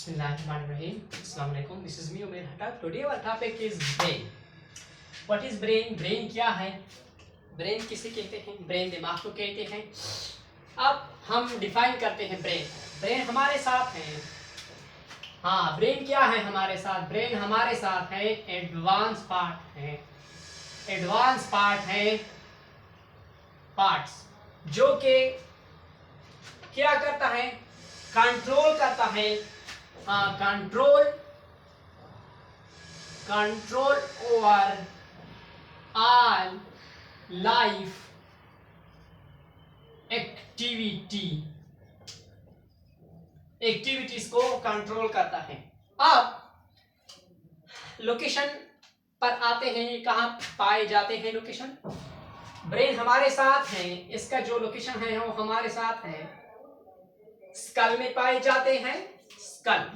Bismillahirrahmanirrahim. Assalamu alaikum. This is me Umair Hatta. Today our topic is brain. What is brain? Brain क्या है? Brain किसे कहते हैं? Brain दिमाग को कहते हैं. अब हम डिफाइन करते हैं ब्रेन. ब्रेन हमारे साथ है. हाँ, ब्रेन क्या है हमारे साथ? ब्रेन हमारे साथ है एडवांस पार्ट है. एडवांस पार्ट है पार्ट्स जो कि क्या करता है? कंट्रोल करता है. Control over all life activities को कंट्रोल करता है. अब लोकेशन पर आते हैं. कहाँ पाए जाते हैं लोकेशन? ब्रेन हमारे साथ है. इसका जो लोकेशन है वो हमारे साथ है. स्कल में पाए जाते हैं. स्कल.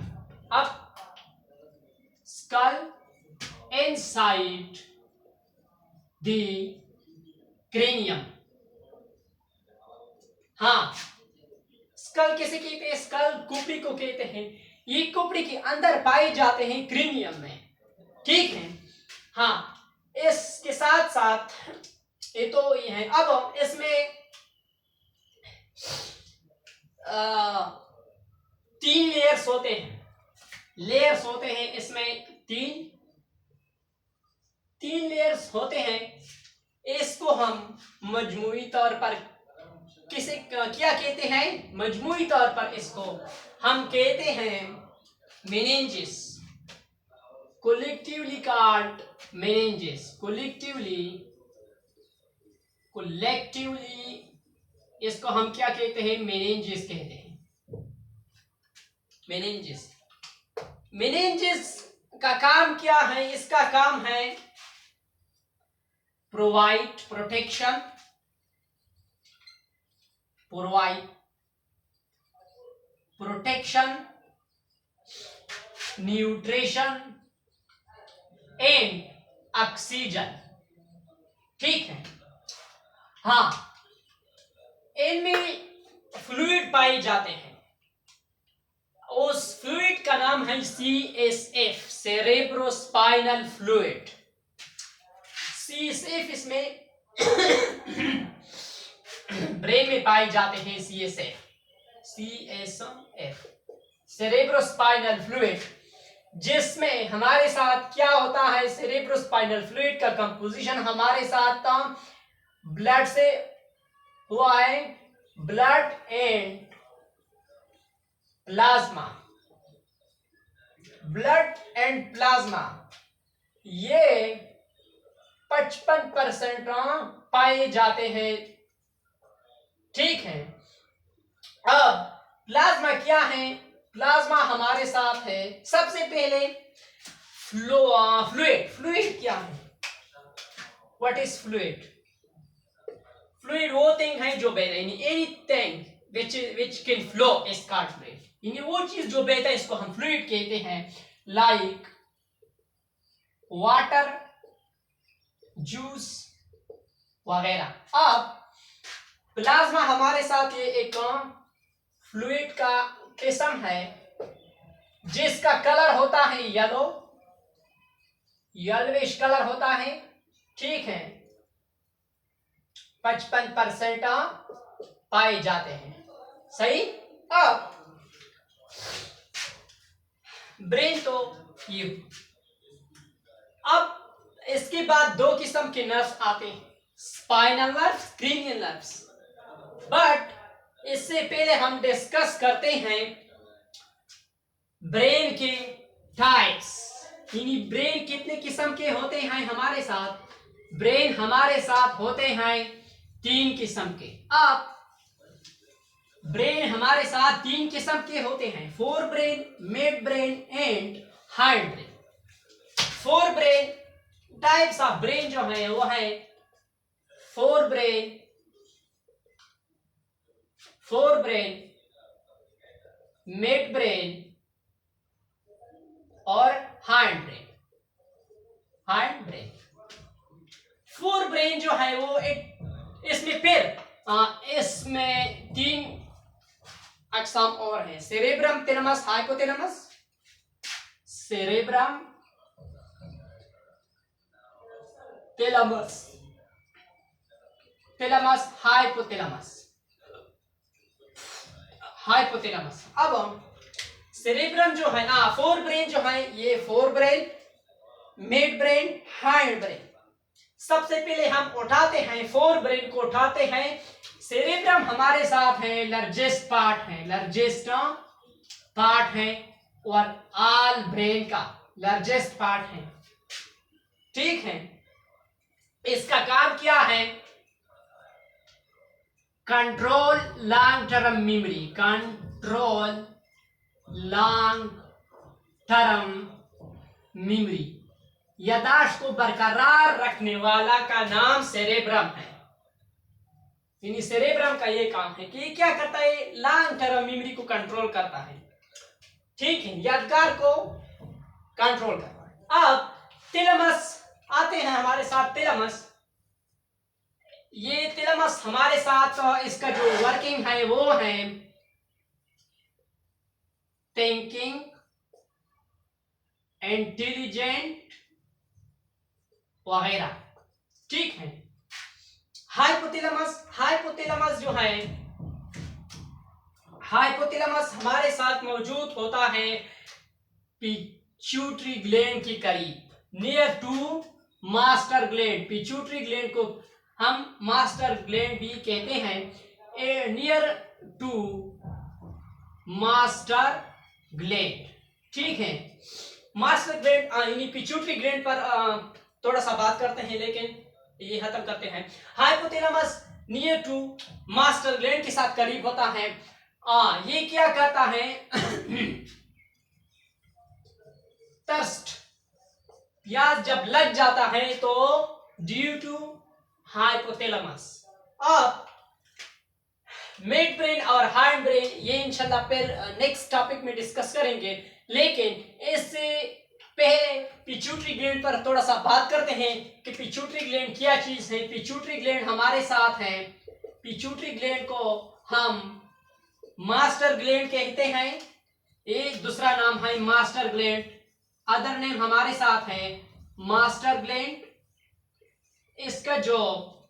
अब स्कल इनसाइड द क्रेनियम. हाँ, स्कल किसे कहते हैं? स्कल कुपड़ी को कहते हैं. ये कुपड़ी के अंदर पाए जाते हैं क्रेनियम में. ठीक है. हाँ, इसके साथ साथ ये तो ये है. अब इसमें 3 लेयर्स होते हैं. लेयर्स होते हैं इसमें तीन लेयर्स होते हैं. इसको हम मजमूई तौर पर किसे क्या कहते हैं? मजमूई तौर पर इसको हम कहते हैं meninges. Collectively called meninges. Collectively इसको हम क्या कहते हैं? मेनिंजेस कहते हैं. मेनिंजेस का काम क्या है? इसका काम है provide protection, nutrition and oxygen. ठीक है. हाँ, इनमें फ्लूइड पाए जाते हैं. उस फ्लूइड का नाम है CSF, सेरेब्रोस्पाइनल फ्लूइड. CSF इसमें ब्रेन में पाए जाते हैं. CSF सेरेब्रोस्पाइनल फ्लूइड, जिसमें हमारे साथ क्या होता है? सेरेब्रोस्पाइनल फ्लूइड का कंपोजिशन हमारे साथ ब्लड से हुआ है. Blood and plasma. ये 55% पाए जाते हैं. ठीक है. अब प्लाज्मा क्या है? प्लाज्मा हमारे साथ है. सबसे पहले फ्लूइड क्या है? What is fluid? फ्लूइड वो थिंग है जो बहता है. Anything which can flow is called fluid. यानी वो चीज जो बहता है इसको हम फ्लूइड कहते हैं. लाइक वाटर, जूस वगैरह. अब प्लाज्मा हमारे साथ ये एक फ्लूइड का किस्म है जिसका कलर होता है येलोइश कलर होता है. ठीक है. 55% पाए जाते हैं. सही. अब ब्रेन तो ये. अब इसके बाद 2 किस्म के नर्व्स आते हैं, spinal nerves, cranial nerves. But इससे पहले हम डिस्कस करते हैं ब्रेन के टाइप्स. यानी ब्रेन कितने किस्म के होते हैं हमारे साथ? ब्रेन हमारे साथ होते हैं 3 किस्म के. अब ब्रेन हमारे साथ 3 किस्म के होते हैं: fore brain, mid brain and hind brain. Fore brain types of brain जो है वो है फोर ब्रेन, मिड ब्रेन और हाइंड ब्रेन. फोर ब्रेन जो है वो इसमें 3 अकसाम और हैं: cerebrum, thalamus, hypothalamus cerebrum, thalamus, thalamus, hypothalamus, hypothalamus. अब सेरेब्रम जो है ना, फोर ब्रेन जो है, ये fore brain, mid brain, hind brain. सबसे पहले हम उठाते हैं फोर ब्रेन को उठाते हैं। सेरेब्रम हमारे साथ है, लार्जेस्ट पार्ट है, लार्जेस्ट पार्ट है, और ऑल ब्रेन का लार्जेस्ट पार्ट है, ठीक है। इसका काम क्या है? Control long term memory, control long term memory, याददाश्त को बरकरार रखने वाला का नाम सेरेब्रम है। यानी सेरेब्रम का ये काम है कि क्या करता है, लॉन्ग टर्म मेमोरी को कंट्रोल करता है, ठीक है, यादगार को कंट्रोल करता है। अब थैलेमस आते हैं हमारे साथ, थैलेमस, ये थैलेमस हमारे साथ, इसका जो वर्किंग है वो है थिंकिंग, इंटेलिजेंट वगैरह, ठीक है। हाइपोथैलेमस, हाइपोथैलेमस जो है, हाइपोथैलेमस हमारे साथ मौजूद होता है पिट्यूटरी ग्लैंड के करीब, near to master gland. Pituitary gland को हम मास्टर ग्लैंड भी कहते हैं, नियर टू मास्टर ग्लैंड, ठीक है। मास्टर ग्लैंड यानी पिट्यूटरी ग्लैंड पर थोड़ा सा बात करते हैं, लेकिन ये खत्म करते हैं। Hypothalamus near to master gland के साथ करीब होता है। ये क्या करता है, थर्स्ट, प्यास जब लग जाता है तो ड्यू टू हाइपोथैलेमस। अब मिड ब्रेन और हाइंड ब्रेन ये इंशाल्लाह फिर नेक्स्ट टॉपिक में डिस्कस करेंगे, लेकिन इससे पहले पिट्यूटरी ग्लैंड पर थोड़ा सा बात करते हैं कि पिट्यूटरी ग्लैंड क्या चीज है। पिट्यूटरी ग्लैंड हमारे साथ है, पिट्यूटरी ग्लैंड को हम मास्टर ग्लैंड कहते हैं, एक दूसरा नाम है मास्टर ग्लैंड, अदर नेम हमारे साथ है मास्टर ग्लैंड। इसका जो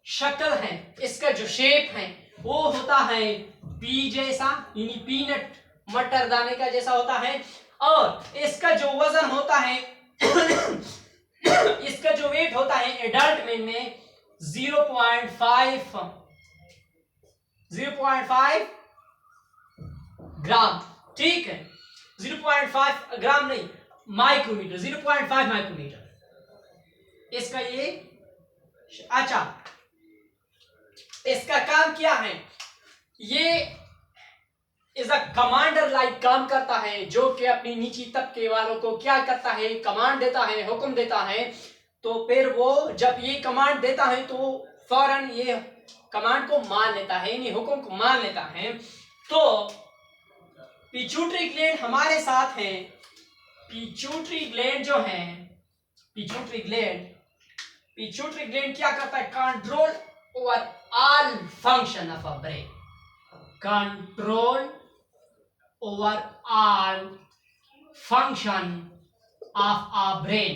शक्ल है, इसका जो शेप है वो होता है पी जैसा, यानी पीनट मटर दाने का जैसा होता है, और इसका जो वजन होता है इसका जो वेट होता है एडल्ट मैन में 0.5 ग्राम, ठीक है, 0.5 ग्राम नहीं, माइक्रोमीटर, 0.5 माइक्रोमीटर इसका ये। अच्छा, इसका काम क्या है, ये इज अ कमांडर लाइक काम करता है, जो कि अपनी नीची तबके वालों को क्या करता है, कमांड देता है, हुक्म देता है, तो फिर वो जब ये कमांड देता है तो फौरन ये कमांड को मान लेता है, यानी हुक्म को मान लेता है। तो पिट्यूटरी ग्लैंड हमारे साथ है, पिट्यूटरी ग्लैंड जो है, पिट्यूटरी ग्लैंड क्या करता है, control over all function of a brain, control over all function of a brain,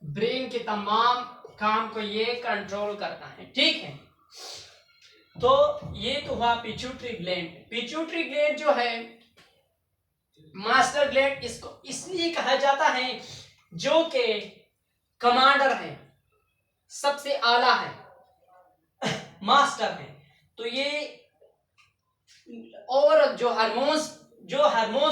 brain के तमाम काम को ये कंट्रोल करता है, ठीक है। तो ये तो हुआ पिट्यूटरी ग्लैंड। पिट्यूटरी ग्लैंड जो है मास्टर ग्लैंड, इसको इसलिए कहा जाता है जो कि कमांडर है, सबसे आला है, मास्टर है। तो ये और जो हार्मोन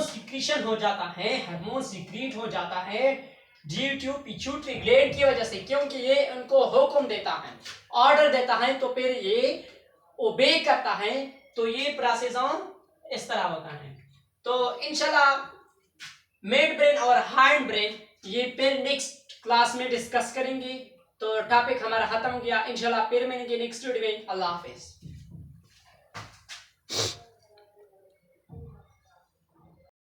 सिक्रीशन हो जाता है, हार्मोन सिक्रीट हो जाता है ड्यू टू पिट्यूटरी ग्लैंड की वजह से, क्योंकि ये उनको हुक्म देता है, ऑर्डर देता है, तो फिर ये ओबे करता है, तो ये प्रोसेस इस तरह होता है। तो इंशाल्लाह मिड ब्रेन और हाइंड ब्रेन ये फिर नेक्स्ट क्लास में डिस्कस करेंगे। तो टॉपिक हमारा खत्म हो गया, इंशाल्लाह फिर मिलेंगे नेक्स्ट वीडियो में। अल्लाह हाफिज।